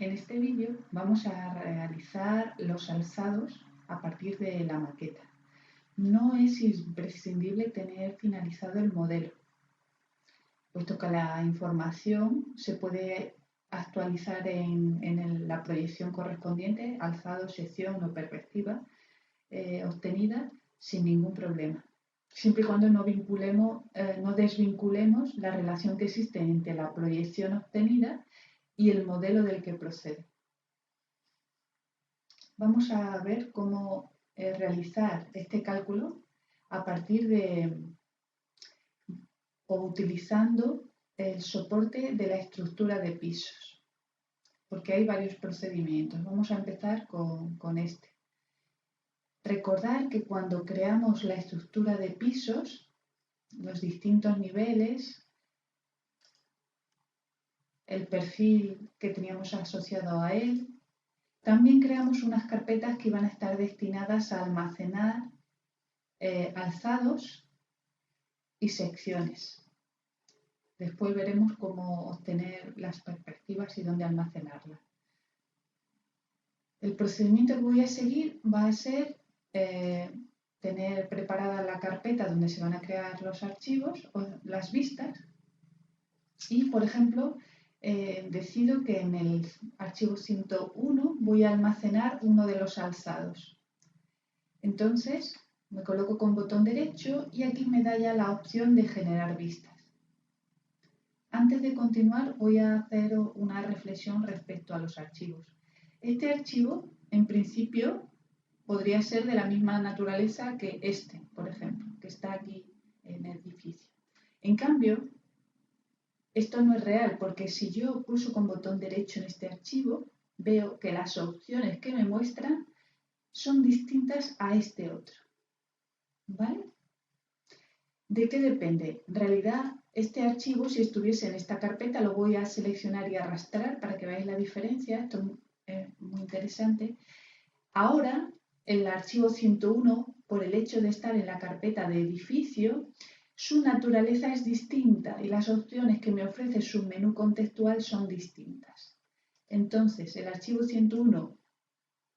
En este vídeo vamos a realizar los alzados a partir de la maqueta. No es imprescindible tener finalizado el modelo, puesto que la información se puede actualizar en la proyección correspondiente, alzado, sección o perspectiva obtenida sin ningún problema, siempre y cuando no desvinculemos la relación que existe entre la proyección obtenida y el modelo del que procede. Vamos a ver cómo realizar este cálculo a partir de o utilizando el soporte de la estructura de pisos, porque hay varios procedimientos. Vamos a empezar con este. Recordar que cuando creamos la estructura de pisos, los distintos niveles, el perfil que teníamos asociado a él, también creamos unas carpetas que van a estar destinadas a almacenar alzados y secciones. Después veremos cómo obtener las perspectivas y dónde almacenarlas. El procedimiento que voy a seguir va a ser tener preparada la carpeta donde se van a crear los archivos o las vistas y, por ejemplo, decido que en el archivo 101 voy a almacenar uno de los alzados. Entonces me coloco con botón derecho y aquí me da ya la opción de generar vistas. Antes de continuar voy a hacer una reflexión respecto a los archivos. Este archivo, en principio, podría ser de la misma naturaleza que este, por ejemplo, que está aquí en el edificio. En cambio, esto no es real, porque si yo pulso con botón derecho en este archivo, veo que las opciones que me muestran son distintas a este otro. ¿Vale? ¿De qué depende? En realidad, este archivo, si estuviese en esta carpeta, lo voy a seleccionar y arrastrar para que veáis la diferencia. Esto es muy interesante. Ahora, el archivo 101, por el hecho de estar en la carpeta de edificio, su naturaleza es distinta y las opciones que me ofrece su menú contextual son distintas. Entonces, el archivo 101,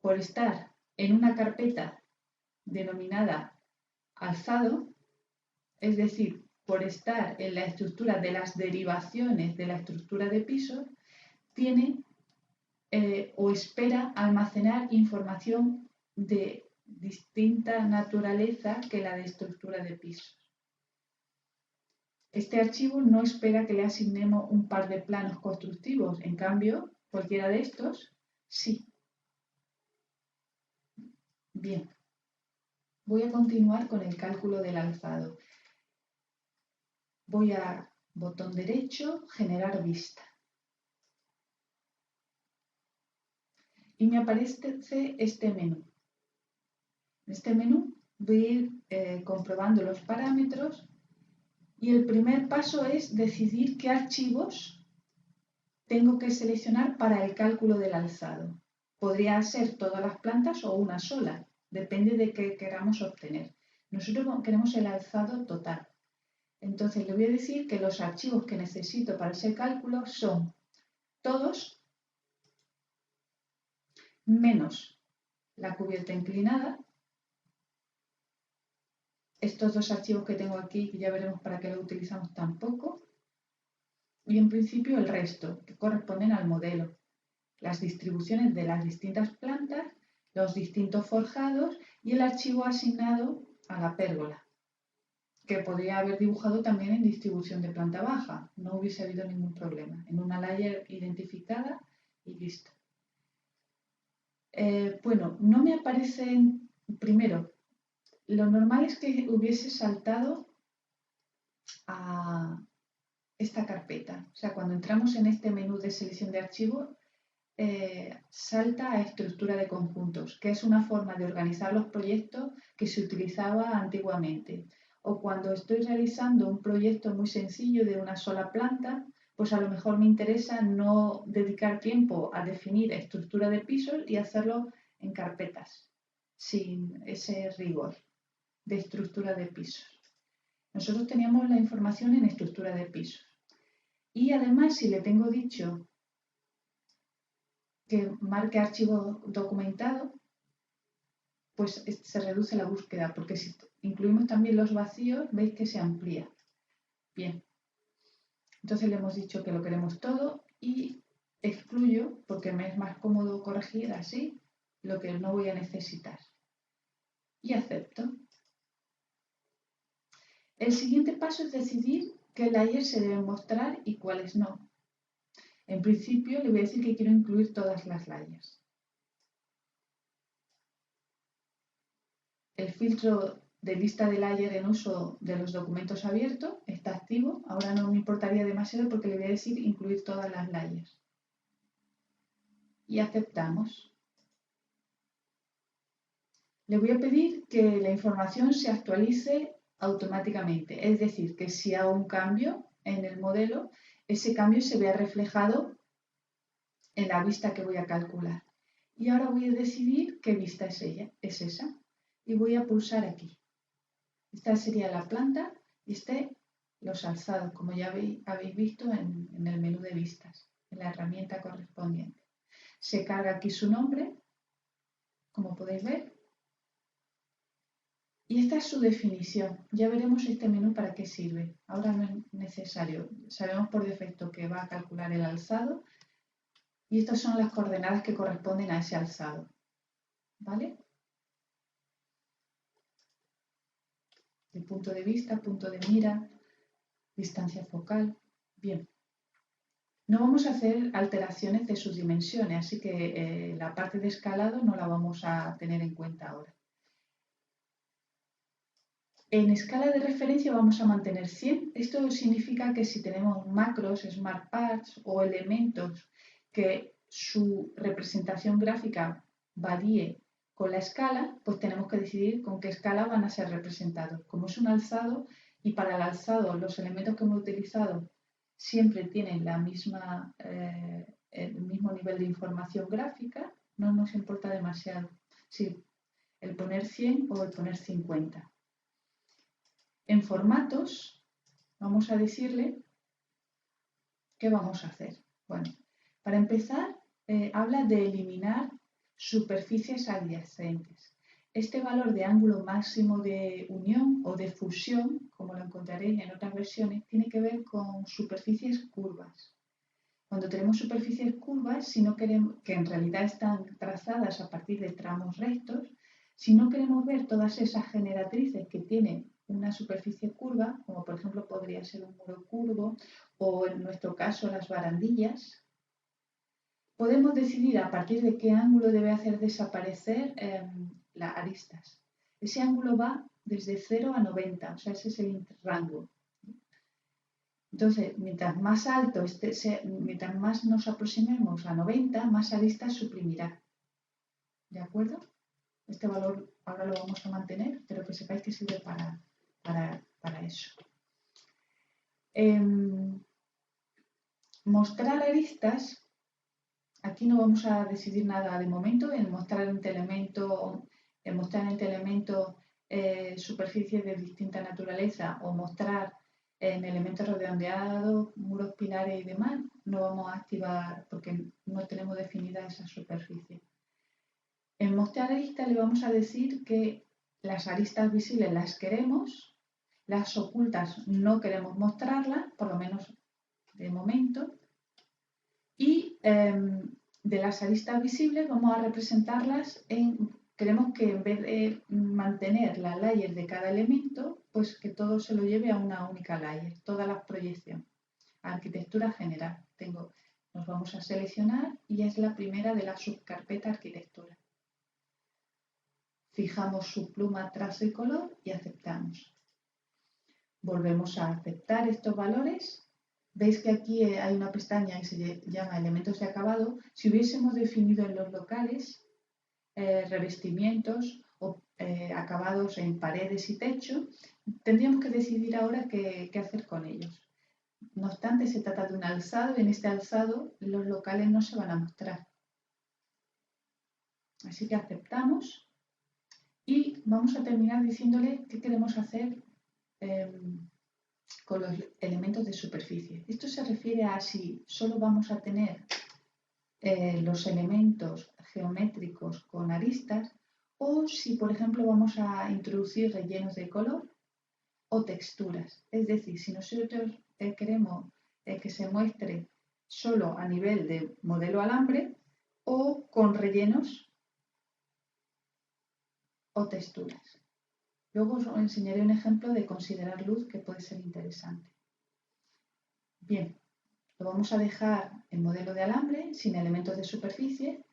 por estar en una carpeta denominada alzado, es decir, por estar en la estructura de las derivaciones de la estructura de pisos, tiene o espera almacenar información de distinta naturaleza que la de estructura de pisos. Este archivo no espera que le asignemos un par de planos constructivos, en cambio, cualquiera de estos, sí. Bien, voy a continuar con el cálculo del alzado. Voy a botón derecho, generar vista. Y me aparece este menú. En este menú voy a ir comprobando los parámetros y el primer paso es decidir qué archivos tengo que seleccionar para el cálculo del alzado. Podría ser todas las plantas o una sola, depende de qué queramos obtener. Nosotros queremos el alzado total. Entonces le voy a decir que los archivos que necesito para ese cálculo son todos menos la cubierta inclinada. Estos dos archivos que tengo aquí, que ya veremos para qué los utilizamos tampoco. Y en principio el resto, que corresponden al modelo. Las distribuciones de las distintas plantas, los distintos forjados y el archivo asignado a la pérgola, que podría haber dibujado también en distribución de planta baja. No hubiese habido ningún problema. En una layer identificada y listo. Bueno, no me aparecen, primero, lo normal es que hubiese saltado a esta carpeta. O sea, cuando entramos en este menú de selección de archivos, salta a estructura de conjuntos, que es una forma de organizar los proyectos que se utilizaba antiguamente. O cuando estoy realizando un proyecto muy sencillo de una sola planta, pues a lo mejor me interesa no dedicar tiempo a definir estructura de pisos y hacerlo en carpetas, sin ese rigor de estructura de pisos. Nosotros teníamos la información en estructura de pisos. Y además, si le tengo dicho que marque archivo documentado, pues se reduce la búsqueda, porque si incluimos también los vacíos, veis que se amplía. Bien, entonces le hemos dicho que lo queremos todo y excluyo, porque me es más cómodo corregir así, lo que no voy a necesitar. Y acepto. El siguiente paso es decidir qué layers se deben mostrar y cuáles no. En principio le voy a decir que quiero incluir todas las layers. El filtro de lista de layer en uso de los documentos abiertos está activo. Ahora no me importaría demasiado porque le voy a decir incluir todas las layers. Y aceptamos. Le voy a pedir que la información se actualice automáticamente. Es decir, que si hago un cambio en el modelo, ese cambio se vea reflejado en la vista que voy a calcular. Y ahora voy a decidir qué vista es esa. Y voy a pulsar aquí. Esta sería la planta y los alzados, como ya habéis visto en el menú de vistas, en la herramienta correspondiente. Se carga aquí su nombre, como podéis ver. Y esta es su definición. Ya veremos este menú para qué sirve. Ahora no es necesario. Sabemos por defecto que va a calcular el alzado y estas son las coordenadas que corresponden a ese alzado. ¿Vale? El punto de vista, punto de mira, distancia focal. Bien. No vamos a hacer alteraciones de sus dimensiones, así que la parte de escalado no la vamos a tener en cuenta ahora. En escala de referencia vamos a mantener 100. Esto significa que si tenemos macros, smart parts o elementos que su representación gráfica varíe con la escala, pues tenemos que decidir con qué escala van a ser representados. Como es un alzado y para el alzado los elementos que hemos utilizado siempre tienen el mismo nivel de información gráfica, no nos importa demasiado si el poner 100 o el poner 50. En formatos, vamos a decirle qué vamos a hacer. Bueno, para empezar, habla de eliminar superficies adyacentes. Este valor de ángulo máximo de unión o de fusión, como lo encontraréis en otras versiones, tiene que ver con superficies curvas. Cuando tenemos superficies curvas, si no queremos, que en realidad están trazadas a partir de tramos rectos, si no queremos ver todas esas generatrices que tienen una superficie curva, como por ejemplo podría ser un muro curvo o en nuestro caso las barandillas, podemos decidir a partir de qué ángulo debe hacer desaparecer las aristas. Ese ángulo va desde 0 a 90, o sea, ese es el rango. Entonces, mientras más alto mientras más nos aproximemos a 90, más aristas suprimirá. ¿De acuerdo? Este valor ahora lo vamos a mantener, pero que sepáis que sirve para eso. Mostrar aristas, aquí no vamos a decidir nada de momento. En mostrar en este elemento superficies de distinta naturaleza o mostrar en elementos redondeados, muros, pilares y demás, no vamos a activar porque no tenemos definida esa superficie. En mostrar aristas le vamos a decir que las aristas visibles las queremos, las ocultas no queremos mostrarlas, por lo menos de momento, y de las aristas visibles vamos a representarlas queremos que en vez de mantener la layer de cada elemento, pues que todo se lo lleve a una única layer, todas las proyecciones. Arquitectura general. Nos vamos a seleccionar y es la primera de la subcarpeta arquitectura. Fijamos su pluma, trazo y color y aceptamos. Volvemos a aceptar estos valores. Veis que aquí hay una pestaña que se llama elementos de acabado. Si hubiésemos definido en los locales revestimientos o acabados en paredes y techo, tendríamos que decidir ahora qué hacer con ellos. No obstante, se trata de un alzado y en este alzado los locales no se van a mostrar. Así que aceptamos y vamos a terminar diciéndole qué queremos hacer con los elementos de superficie. Esto se refiere a si solo vamos a tener los elementos geométricos con aristas, o si, por ejemplo, vamos a introducir rellenos de color o texturas. Es decir, si nosotros queremos que se muestre solo a nivel de modelo alambre o con rellenos o texturas. Luego os enseñaré un ejemplo de considerar luz que puede ser interesante. Bien, lo vamos a dejar en modelo de alambre sin elementos de superficie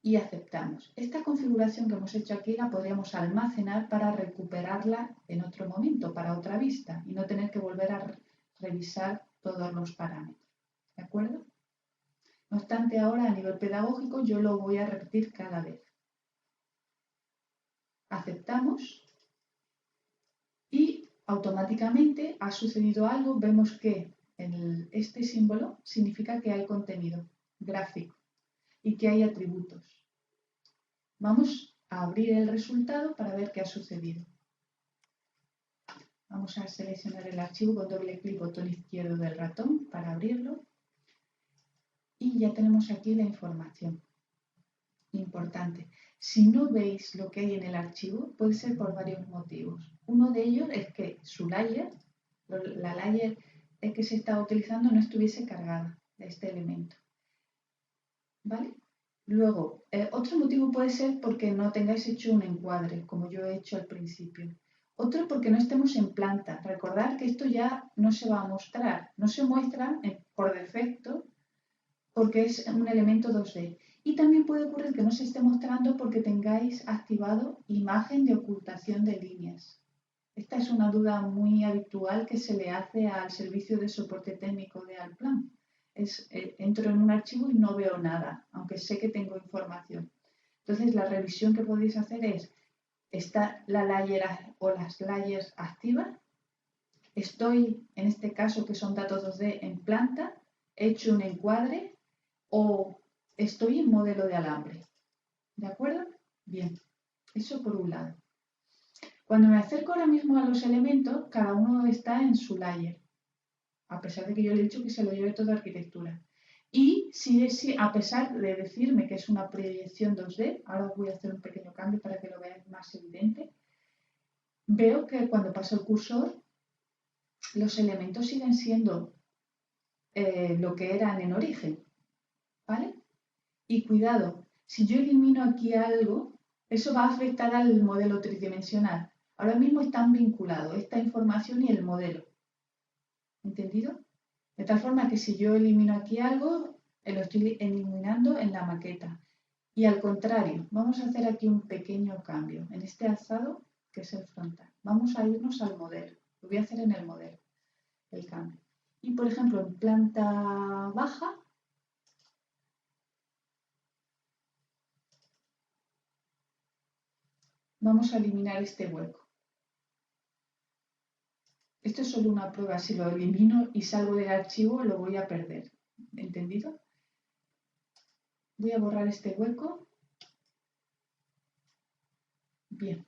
y aceptamos. Esta configuración que hemos hecho aquí la podríamos almacenar para recuperarla en otro momento, para otra vista, y no tener que volver a revisar todos los parámetros. ¿De acuerdo? No obstante, ahora a nivel pedagógico yo lo voy a repetir cada vez. Aceptamos y automáticamente ha sucedido algo. Vemos que este símbolo significa que hay contenido gráfico y que hay atributos. Vamos a abrir el resultado para ver qué ha sucedido. Vamos a seleccionar el archivo con doble clic, botón izquierdo del ratón para abrirlo. Y ya tenemos aquí la información. Importante. Si no veis lo que hay en el archivo, puede ser por varios motivos. Uno de ellos es que su layer, la layer que se estaba utilizando, no estuviese cargada de este elemento. ¿Vale? Luego, otro motivo puede ser porque no tengáis hecho un encuadre, como yo he hecho al principio. Otro porque no estemos en planta. Recordad que esto ya no se va a mostrar, no se muestra por defecto porque es un elemento 2D. Y también puede ocurrir que no se esté mostrando porque tengáis activado imagen de ocultación de líneas. Esta es una duda muy habitual que se le hace al servicio de soporte técnico de Allplan. Entro en un archivo y no veo nada, aunque sé que tengo información. Entonces, la revisión que podéis hacer es, ¿está la layer o las layers activas? Estoy, en este caso que son datos 2D, en planta, he hecho un encuadre o estoy en modelo de alambre. ¿De acuerdo? Bien, eso por un lado. Cuando me acerco ahora mismo a los elementos, cada uno está en su layer, a pesar de que yo le he dicho que se lo lleve toda arquitectura. Y si a pesar de decirme que es una proyección 2D, ahora os voy a hacer un pequeño cambio para que lo veáis más evidente, veo que cuando paso el cursor, los elementos siguen siendo lo que eran en origen. ¿Vale? Y cuidado, si yo elimino aquí algo, eso va a afectar al modelo tridimensional. Ahora mismo están vinculados esta información y el modelo. ¿Entendido? De tal forma que si yo elimino aquí algo, lo estoy eliminando en la maqueta. Y al contrario, vamos a hacer aquí un pequeño cambio en este alzado, que es el frontal. Vamos a irnos al modelo. Lo voy a hacer en el modelo, el cambio. Y por ejemplo, en planta baja, vamos a eliminar este hueco. Esto es solo una prueba. Si lo elimino y salgo del archivo, lo voy a perder. ¿Entendido? Voy a borrar este hueco. Bien.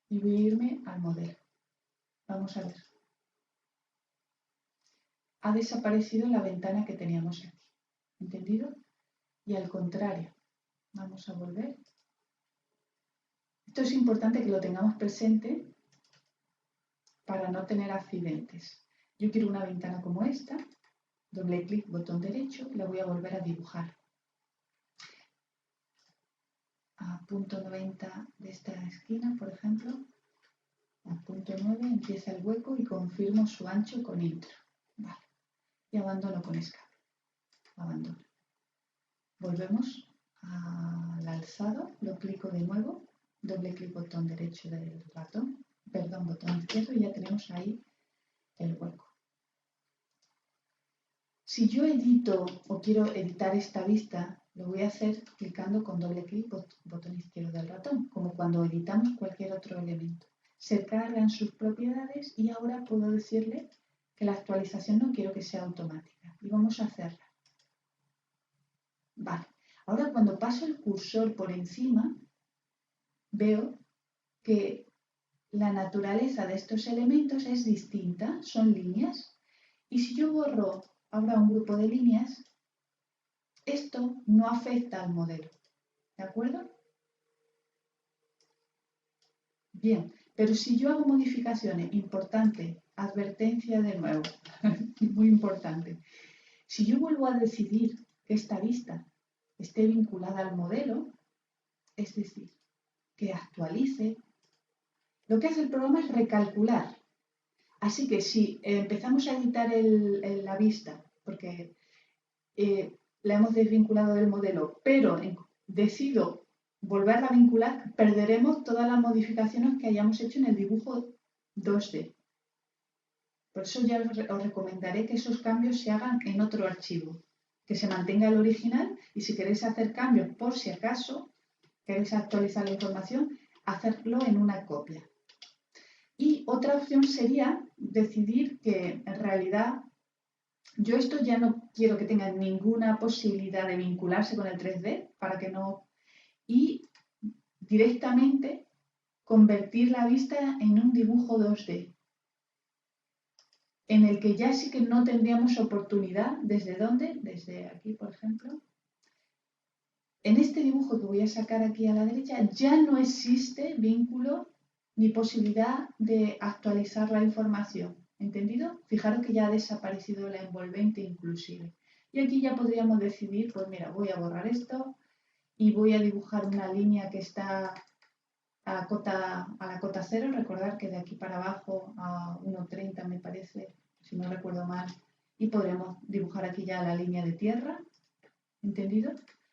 Y voy a irme al modelo. Vamos a ver. Ha desaparecido la ventana que teníamos aquí. ¿Entendido? Y al contrario. Vamos a volver. Esto es importante que lo tengamos presente para no tener accidentes. Yo quiero una ventana como esta. Doble clic, botón derecho, y la voy a volver a dibujar. A punto 90 de esta esquina, por ejemplo. A punto 9 empieza el hueco y confirmo su ancho con intro. Vale. Y abandono con escape. Abandono. Volvemos al alzado, lo clico de nuevo, doble clic botón derecho del ratón, perdón, botón izquierdo y ya tenemos ahí el hueco. Si yo edito o quiero editar esta vista, lo voy a hacer clicando con doble clic botón izquierdo del ratón, como cuando editamos cualquier otro elemento. Se cargan sus propiedades y ahora puedo decirle que la actualización no quiero que sea automática. Y vamos a hacerla. Vale. Ahora cuando paso el cursor por encima, veo que la naturaleza de estos elementos es distinta, son líneas. Y si yo borro ahora un grupo de líneas, esto no afecta al modelo. ¿De acuerdo? Bien, pero si yo hago modificaciones, importante, advertencia de nuevo, muy importante. Si yo vuelvo a decidir que esta vista esté vinculada al modelo, es decir, que actualice, lo que hace el programa es recalcular. Así que si empezamos a editar la vista, porque la hemos desvinculado del modelo, pero decido volverla a vincular, perderemos todas las modificaciones que hayamos hecho en el dibujo 2D. Por eso ya os recomendaré que esos cambios se hagan en otro archivo, que se mantenga el original y si queréis hacer cambios por si acaso, queréis actualizar la información, hacerlo en una copia. Y otra opción sería decidir que en realidad yo esto ya no quiero que tenga ninguna posibilidad de vincularse con el 3D para que no... Y directamente convertir la vista en un dibujo 2D, en el que ya sí que no tendríamos oportunidad. ¿Desde dónde? Desde aquí, por ejemplo. En este dibujo que voy a sacar aquí a la derecha ya no existe vínculo ni posibilidad de actualizar la información. ¿Entendido? Fijaros que ya ha desaparecido la envolvente inclusive. Y aquí ya podríamos decidir, pues mira, voy a borrar esto y voy a dibujar una línea que está a la cota 0. Recordar que de aquí para abajo a 1,30 me parece, si no recuerdo mal. Y podríamos dibujar aquí ya la línea de tierra. ¿Entendido?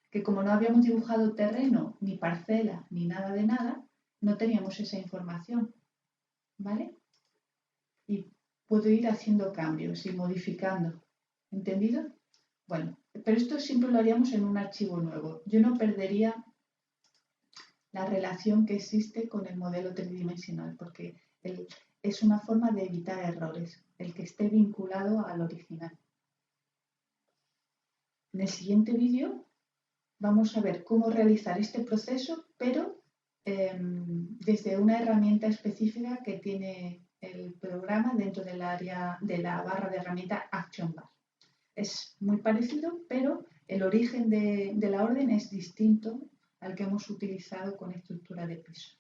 Que como no habíamos dibujado terreno, ni parcela, ni nada de nada, no teníamos esa información. ¿Vale? Y puedo ir haciendo cambios y modificando. ¿Entendido? Bueno, pero esto siempre lo haríamos en un archivo nuevo. Yo no perdería la relación que existe con el modelo tridimensional, porque es una forma de evitar errores, el que esté vinculado al original. En el siguiente vídeo vamos a ver cómo realizar este proceso, pero desde una herramienta específica que tiene el programa dentro del área de la barra de herramienta Action Bar. Es muy parecido, pero el origen de la orden es distinto al que hemos utilizado con estructura de pisos.